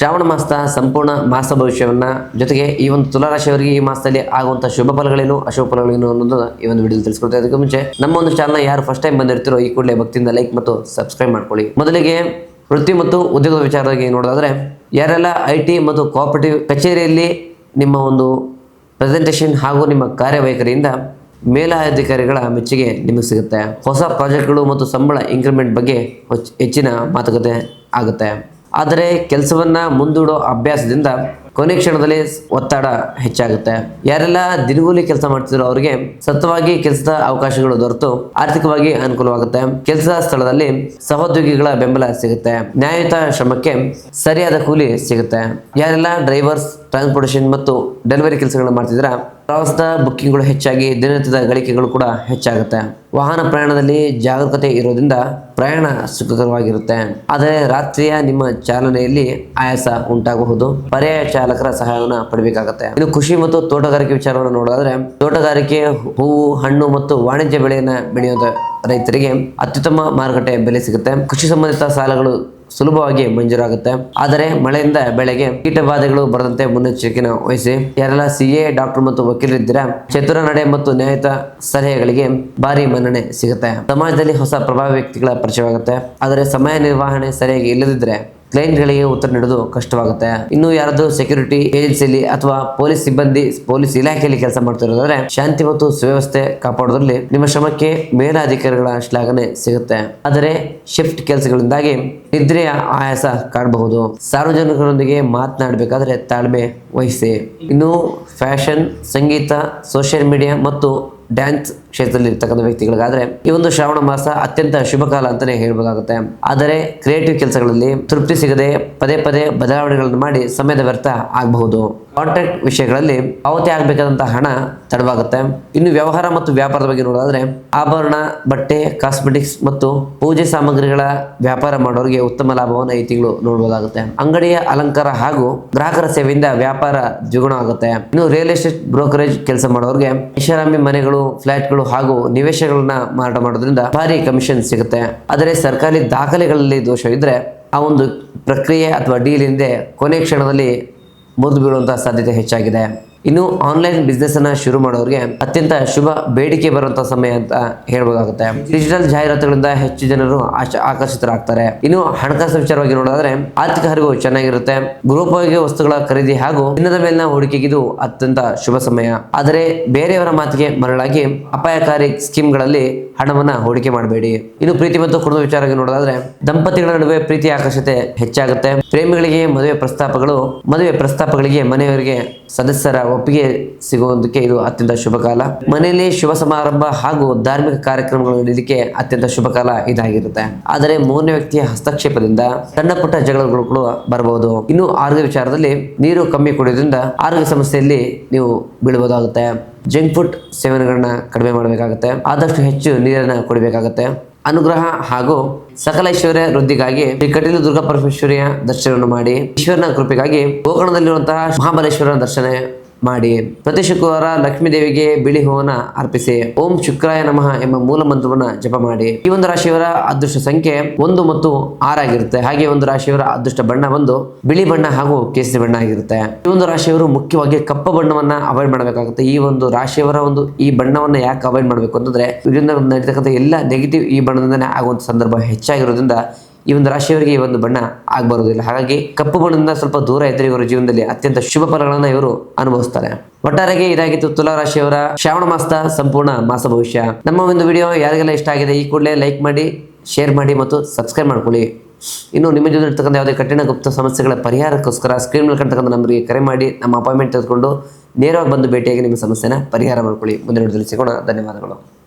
ಶ್ರಾವಣ ಮಾಸದ ಸಂಪೂರ್ಣ ಮಾಸ ಭವಿಷ್ಯವನ್ನ ಜೊತೆಗೆ ಈ ಒಂದು ತುಲಾರಾಶಿಯವರಿಗೆ ಈ ಮಾಸದಲ್ಲಿ ಆಗುವಂತಹ ಶುಭ ಫಲಗಳೇನು ಅಶುಭ ಫಲಗಳೇನು ಅನ್ನೋದು ಈ ಒಂದು ವಿಡಿಯೋದಲ್ಲಿ ತಿಳಿಸ್ಕೊಡ್ತಾ ಇದಕ್ಕೆ ಮುಂಚೆ ನಮ್ಮ ಒಂದು ಚಾನಲ್ ಯಾರು ಫಸ್ಟ್ ಟೈಮ್ ಬಂದಿರ್ತೀರೋ ಈ ಕೂಡಲೇ ಭಕ್ತಿಯಿಂದ ಲೈಕ್ ಮತ್ತು ಸಬ್ಸ್ಕ್ರೈಬ್ ಮಾಡ್ಕೊಳ್ಳಿ. ಮೊದಲಿಗೆ ವೃತ್ತಿ ಮತ್ತು ಉದ್ಯೋಗದ ವಿಚಾರವಾಗಿ ನೋಡೋದಾದ್ರೆ ಯಾರೆಲ್ಲ IT ಮತ್ತು ಕೋಆಪರೇಟಿವ್ ಕಚೇರಿಯಲ್ಲಿ ನಿಮ್ಮ ಒಂದು ಪ್ರೆಸೆಂಟೇಷನ್ ಹಾಗೂ ನಿಮ್ಮ ಕಾರ್ಯವೈಖರಿಯಿಂದ ಮೇಲಾಧಿಕಾರಿಗಳ ಮೆಚ್ಚುಗೆ ನಿಮಗೆ ಸಿಗುತ್ತೆ. ಹೊಸ ಪ್ರಾಜೆಕ್ಟ್ಗಳು ಮತ್ತು ಸಂಬಳ ಇಂಕ್ರಿಮೆಂಟ್ ಬಗ್ಗೆ ಹೆಚ್ಚಿನ ಮಾತುಕತೆ ಆಗುತ್ತೆ. ಆದರೆ ಕೆಲಸವನ್ನ ಮುಂದೂಡೋ ಅಭ್ಯಾಸದಿಂದ ಕೊನೆ ಕ್ಷಣದಲ್ಲಿ ಒತ್ತಡ ಹೆಚ್ಚಾಗುತ್ತೆ. ಯಾರೆಲ್ಲ ದಿನಗೂಲಿ ಕೆಲಸ ಮಾಡ್ತಿದ್ರು ಅವರಿಗೆ ಸತತವಾಗಿ ಕೆಲಸದ ಅವಕಾಶಗಳು ದೊರೆತು ಆರ್ಥಿಕವಾಗಿ ಅನುಕೂಲವಾಗುತ್ತೆ. ಕೆಲಸದ ಸ್ಥಳದಲ್ಲಿ ಸಹೋದ್ಯೋಗಿಗಳ ಬೆಂಬಲ ಸಿಗುತ್ತೆ. ನ್ಯಾಯಯುತ ಶ್ರಮಕ್ಕೆ ಸರಿಯಾದ ಕೂಲಿ ಸಿಗುತ್ತೆ. ಯಾರೆಲ್ಲ ಡ್ರೈವರ್ಸ್, ಟ್ರಾನ್ಸ್ಪೋರ್ಟೇಷನ್ ಮತ್ತು ಡೆಲಿವರಿ ಕೆಲಸಗಳನ್ನ ಮಾಡ್ತಿದ್ರ ಪ್ರವಾಸದ ಬುಕ್ಕಿಂಗ್ಗಳು ಹೆಚ್ಚಾಗಿ ದಿನನಿತ್ಯದ ಗಳಿಕೆಗಳು ಕೂಡ ಹೆಚ್ಚಾಗುತ್ತೆ. ವಾಹನ ಪ್ರಯಾಣದಲ್ಲಿ ಜಾಗರೂಕತೆ ಇರೋದ್ರಿಂದ ಪ್ರಯಾಣ ಸುಖಕರವಾಗಿರುತ್ತೆ. ಆದರೆ ರಾತ್ರಿಯ ನಿಮ್ಮ ಚಾಲನೆಯಲ್ಲಿ ಆಯಾಸ ಉಂಟಾಗಬಹುದು. ಪರ್ಯಾಯ ಚಾಲಕರ ಸಹಾಯವನ್ನು ಪಡಿಬೇಕಾಗುತ್ತೆ. ಇನ್ನು ಕೃಷಿ ಮತ್ತು ತೋಟಗಾರಿಕೆ ವಿಚಾರವನ್ನು ನೋಡೋದಾದ್ರೆ ತೋಟಗಾರಿಕೆ, ಹೂವು, ಹಣ್ಣು ಮತ್ತು ವಾಣಿಜ್ಯ ಬೆಳೆಯನ್ನ ಬೆಳೆಯೋದ ರೈತರಿಗೆ ಅತ್ಯುತ್ತಮ ಮಾರುಕಟ್ಟೆ ಬೆಲೆ ಸಿಗುತ್ತೆ. ಕೃಷಿ ಸಂಬಂಧಿತ ಸಾಲಗಳು ಸುಲಭವಾಗಿ ಮಂಜೂರಾಗುತ್ತೆ. ಆದರೆ ಮಳೆಯಿಂದ ಬೆಳೆಗೆ ಕೀಟಬಾಧೆಗಳು ಬರದಂತೆ ಮುನ್ನೆಚ್ಚರಿಕೆಯನ್ನು ವಹಿಸಿ. ಯಾರೆಲ್ಲ CA, ಡಾಕ್ಟರ್ ಮತ್ತು ವಕೀಲರಿದ್ದೀರಾ ಚತುರ ನಡೆ ಮತ್ತು ನ್ಯಾಯಯುತ ಸಲಹೆಗಳಿಗೆ ಭಾರಿ ಮನ್ನಣೆ ಸಿಗುತ್ತೆ. ಸಮಾಜದಲ್ಲಿ ಹೊಸ ಪ್ರಭಾವಿ ವ್ಯಕ್ತಿಗಳ ಪರಿಚಯವಾಗುತ್ತೆ. ಆದರೆ ಸಮಯ ನಿರ್ವಹಣೆ ಸರಿಯಾಗಿ ಇಲ್ಲದಿದ್ದರೆ ಕ್ಲೈಂಟ್ಗಳಿಗೆ ಉತ್ತರ ನೀಡೋದು ಕಷ್ಟವಾಗುತ್ತೆ. ಇನ್ನು ಯಾರಾದ್ರೂ ಸೆಕ್ಯೂರಿಟಿ ಏಜೆನ್ಸಿಯಲ್ಲಿ ಅಥವಾ ಪೊಲೀಸ್ ಇಲಾಖೆಯಲ್ಲಿ ಕೆಲಸ ಮಾಡ್ತಿರೋದಾದ್ರೆ ಶಾಂತಿ ಮತ್ತು ಸುವ್ಯವಸ್ಥೆ ಕಾಪಾಡೋದ್ರಲ್ಲಿ ನಿಮ್ಮ ಶ್ರಮಕ್ಕೆ ಮೇಲಾಧಿಕಾರಿಗಳ ಶ್ಲಾಘನೆ ಸಿಗುತ್ತೆ. ಆದರೆ ಶಿಫ್ಟ್ ಕೆಲಸಗಳಿಂದಾಗಿ ನಿದ್ರೆಯ ಆಯಾಸ ಕಾಡಬಹುದು. ಸಾರ್ವಜನಿಕರೊಂದಿಗೆ ಮಾತನಾಡಬೇಕಾದ್ರೆ ತಾಳ್ಮೆ ವಹಿಸಿ. ಇನ್ನು ಫ್ಯಾಷನ್, ಸಂಗೀತ, ಸೋಷಿಯಲ್ ಮೀಡಿಯಾ ಮತ್ತು ಡ್ಯಾನ್ಸ್ ಕ್ಷೇತ್ರದಲ್ಲಿ ಇರ್ತಕ್ಕಂಥ ವ್ಯಕ್ತಿಗಳಿಗಾದ್ರೆ ಈ ಒಂದು ಶ್ರಾವಣ ಮಾಸ ಅತ್ಯಂತ ಶುಭ ಕಾಲ ಅಂತಾನೆ ಹೇಳ್ಬೋದಾಗುತ್ತೆ. ಆದರೆ ಕ್ರಿಯೇಟಿವ್ ಕೆಲಸಗಳಲ್ಲಿ ತೃಪ್ತಿ ಸಿಗದೆ ಪದೇ ಪದೇ ಬದಲಾವಣೆಗಳನ್ನು ಮಾಡಿ ಸಮಯದ ವ್ಯರ್ಥ ಆಗಬಹುದು. ಕಾಂಟ್ರಾಕ್ಟ್ ವಿಷಯಗಳಲ್ಲಿ ಪಾವತಿ ಆಗಬೇಕಾದಂತಹ ಹಣ ತಡವಾಗುತ್ತೆ. ಇನ್ನು ವ್ಯವಹಾರ ಮತ್ತು ವ್ಯಾಪಾರದ ಬಗ್ಗೆ ನೋಡೋದಾದ್ರೆ ಆಭರಣ, ಬಟ್ಟೆ, ಕಾಸ್ಮೆಟಿಕ್ಸ್ ಮತ್ತು ಪೂಜೆ ಸಾಮಗ್ರಿಗಳ ವ್ಯಾಪಾರ ಮಾಡೋರಿಗೆ ಉತ್ತಮ ಲಾಭವನ್ನು ಈ ತಿಂಗಳು ನೋಡಬಹುದಾಗುತ್ತೆ. ಅಂಗಡಿಯ ಅಲಂಕಾರ ಹಾಗೂ ಗ್ರಾಹಕರ ಸೇವೆಯಿಂದ ವ್ಯಾಪಾರ ದ್ವಿಗುಣ ಆಗುತ್ತೆ. ಇನ್ನು ರಿಯಲ್ ಎಸ್ಟೇಟ್ ಬ್ರೋಕರೇಜ್ ಕೆಲಸ ಮಾಡೋರಿಗೆ ಐಷಾರಾಮಿ ಮನೆಗಳು, ಫ್ಲಾಟ್ಗಳು ಹಾಗೂ ನಿವೇಶಗಳನ್ನ ಮಾರಾಟ ಮಾಡೋದ್ರಿಂದ ಭಾರಿ ಕಮಿಷನ್ ಸಿಗುತ್ತೆ. ಆದರೆ ಸರ್ಕಾರಿ ದಾಖಲೆಗಳಲ್ಲಿ ದೋಷವಿದ್ರೆ ಆ ಒಂದು ಪ್ರಕ್ರಿಯೆ ಅಥವಾ ಡೀಲ್ ಹಿಂದೆ ಕೊನೆ ಕ್ಷಣದಲ್ಲಿ ಮುರಿದು ಬೀಳುವಂತಹ ಸಾಧ್ಯತೆ ಹೆಚ್ಚಾಗಿದೆ. ಇನ್ನು ಆನ್ಲೈನ್ ಬಿಸ್ನೆಸ್ ಅನ್ನ ಶುರು ಮಾಡೋರಿಗೆ ಅತ್ಯಂತ ಶುಭ ಬೇಡಿಕೆ ಬರುವಂತಹ ಸಮಯ ಅಂತ ಹೇಳ್ಬೋದಾಗುತ್ತೆ. ಡಿಜಿಟಲ್ ಜಾಹೀರಾತುಗಳಿಂದ ಹೆಚ್ಚು ಜನರು ಆಕರ್ಷಿತರಾಗ್ತಾರೆ. ಇನ್ನು ಹಣಕಾಸು ವಿಚಾರವಾಗಿ ನೋಡೋದಾದ್ರೆ ಆರ್ಥಿಕ ಹರಿವು ಚೆನ್ನಾಗಿರುತ್ತೆ. ಗೃಹೋಪಯೋಗಿ ವಸ್ತುಗಳ ಖರೀದಿ ಹಾಗೂ ಚಿನ್ನದ ಮೇಲಿನ ಹೂಡಿಕೆಗಿದು ಅತ್ಯಂತ ಶುಭ ಸಮಯ. ಆದರೆ ಬೇರೆಯವರ ಮಾತಿಗೆ ಮರಳಾಗಿ ಅಪಾಯಕಾರಿ ಸ್ಕೀಮ್ಗಳಲ್ಲಿ ಹಣವನ್ನ ಹೂಡಿಕೆ ಮಾಡಬೇಡಿ. ಇನ್ನು ಪ್ರೀತಿ ಮತ್ತು ಕುಟುಂಬ ವಿಚಾರವಾಗಿ ನೋಡೋದಾದ್ರೆ ದಂಪತಿಗಳ ನಡುವೆ ಪ್ರೀತಿ ಆಕರ್ಷತೆ ಹೆಚ್ಚಾಗುತ್ತೆ. ಪ್ರೇಮಿಗಳಿಗೆ ಮದುವೆ ಪ್ರಸ್ತಾಪಗಳಿಗೆ ಮನೆಯವರಿಗೆ ಸದಸ್ಯರ ಒಪ್ಪಿಗೆ ಸಿಗುವುದಕ್ಕೆ ಇದು ಅತ್ಯಂತ ಶುಭ ಕಾಲ. ಮನೆಯಲ್ಲಿ ಶುಭ ಸಮಾರಂಭ ಹಾಗೂ ಧಾರ್ಮಿಕ ಕಾರ್ಯಕ್ರಮಗಳು ನಡೆಯಲಿಕ್ಕೆ ಅತ್ಯಂತ ಶುಭ ಕಾಲ ಇದಾಗಿರುತ್ತೆ. ಆದರೆ ಮೂರನೇ ವ್ಯಕ್ತಿಯ ಹಸ್ತಕ್ಷೇಪದಿಂದ ಸಣ್ಣ ಪುಟ್ಟ ಜಗಳಗಳು ಕೂಡ ಬರಬಹುದು. ಇನ್ನು ಆರೋಗ್ಯ ವಿಚಾರದಲ್ಲಿ ನೀರು ಕಮ್ಮಿ ಕುಡಿಯೋದ್ರಿಂದ ಆರೋಗ್ಯ ಸಮಸ್ಯೆಯಲ್ಲಿ ನೀವು ಬೀಳಬಹುದಾಗುತ್ತೆ. ಜಂಕ್ ಫುಡ್ ಸೇವನೆಗಳನ್ನ ಕಡಿಮೆ ಮಾಡಬೇಕಾಗುತ್ತೆ. ಆದಷ್ಟು ಹೆಚ್ಚು ನೀರನ್ನ ಕುಡಿಬೇಕಾಗುತ್ತೆ. ಅನುಗ್ರಹ ಹಾಗೂ ಸಕಲ ಐಶ್ವರ್ಯ ವೃದ್ಧಿಗಾಗಿ ಶ್ರೀ ಕಟೀಲು ದುರ್ಗಾ ಪರಮೇಶ್ವರಿಯ ದರ್ಶನವನ್ನು ಮಾಡಿ ಈಶ್ವರನ ಕೃಪೆಗಾಗಿ ಗೋಕರ್ಣದಲ್ಲಿರುವಂತಹ ಮಹಾಬಲೇಶ್ವರನ ದರ್ಶನ ಮಾಡಿ. ಪ್ರತಿ ಶುಕ್ರವಾರ ಲಕ್ಷ್ಮೀ ದೇವಿಗೆ ಬಿಳಿ ಹೂವನ್ನ ಅರ್ಪಿಸಿ ಓಂ ಶುಕ್ರಾಯ ನಮಃ ಎಂಬ ಮೂಲ ಮಂತ್ರವನ್ನ ಜಪ ಮಾಡಿ. ಈ ಒಂದು ರಾಶಿಯವರ ಅದೃಷ್ಟ ಸಂಖ್ಯೆ 1 ಮತ್ತು 6 ಆಗಿರುತ್ತೆ. ಹಾಗೆ ಒಂದು ರಾಶಿಯವರ ಅದೃಷ್ಟ ಬಣ್ಣ ಒಂದು ಬಿಳಿ ಬಣ್ಣ ಹಾಗೂ ಕೇಸರಿ ಬಣ್ಣ ಆಗಿರುತ್ತೆ. ಈ ಒಂದು ರಾಶಿಯವರು ಮುಖ್ಯವಾಗಿ ಕಪ್ಪು ಬಣ್ಣವನ್ನ ಅವಾಯ್ಡ್ ಮಾಡಬೇಕಾಗುತ್ತೆ. ಈ ಒಂದು ರಾಶಿಯವರ ಈ ಬಣ್ಣವನ್ನ ಯಾಕೆ ಅವಾಯ್ಡ್ ಮಾಡಬೇಕು ಅಂತಂದ್ರೆ ಇದರಿಂದ ನಡೀತಕ್ಕಂಥ ಎಲ್ಲ ನೆಗೆಟಿವ್ ಈ ಬಣ್ಣದಿಂದನೇ ಆಗುವಂತ ಸಂದರ್ಭ ಹೆಚ್ಚಾಗಿರೋದ್ರಿಂದ ಈ ಒಂದು ರಾಶಿಯವರಿಗೆ ಈ ಒಂದು ಬಣ್ಣ ಆಗಬರುವುದಿಲ್ಲ. ಹಾಗಾಗಿ ಕಪ್ಪು ಬಣ್ಣದಿಂದ ಸ್ವಲ್ಪ ದೂರ ಇದ್ದರೆ ಇವರ ಜೀವನದಲ್ಲಿ ಅತ್ಯಂತ ಶುಭ ಫಲಗಳನ್ನ ಇವರು ಅನುಭವಿಸ್ತಾರೆ. ಒಟ್ಟಾರೆಗೆ ಇದಾಗಿತ್ತು ತುಲಾ ರಾಶಿಯವರ ಶ್ರಾವಣ ಮಾಸದ ಸಂಪೂರ್ಣ ಮಾಸ ಭವಿಷ್ಯ. ನಮ್ಮ ಒಂದು ವಿಡಿಯೋ ಯಾರಿಗೆಲ್ಲ ಇಷ್ಟ ಆಗಿದೆ ಈ ಕೂಡಲೇ ಲೈಕ್ ಮಾಡಿ, ಶೇರ್ ಮಾಡಿ ಮತ್ತು ಸಬ್ಸ್ಕ್ರೈಬ್ ಮಾಡ್ಕೊಳ್ಳಿ. ಇನ್ನು ನಿಮ್ಮ ಜೊತೆ ಇರ್ತಕ್ಕಂಥ ಯಾವುದೇ ಕಠಿಣ ಗುಪ್ತ ಸಮಸ್ಯೆಗಳ ಪರಿಹಾರಕ್ಕೋಸ್ಕರ ಸ್ಕ್ರೀನ್ ಮೇಲೆ ಕಾಣ್ತಕ್ಕಂಥ ನಂಬರ್ಗೆ ಕರೆ ಮಾಡಿ ನಮ್ಮ ಅಪಾಯಿಂಟ್ಮೆಂಟ್ ತೆಗೆದುಕೊಂಡು ನೇರವಾಗಿ ಬಂದು ಭೇಟಿಯಾಗಿ ನಿಮ್ಮ ಸಮಸ್ಯೆನ ಪರಿಹಾರ ಮಾಡ್ಕೊಳ್ಳಿ. ಮುಂದಿನ ವಿಡಿಯೋದಲ್ಲಿ ಸಿಗೋಣ. ಧನ್ಯವಾದಗಳು.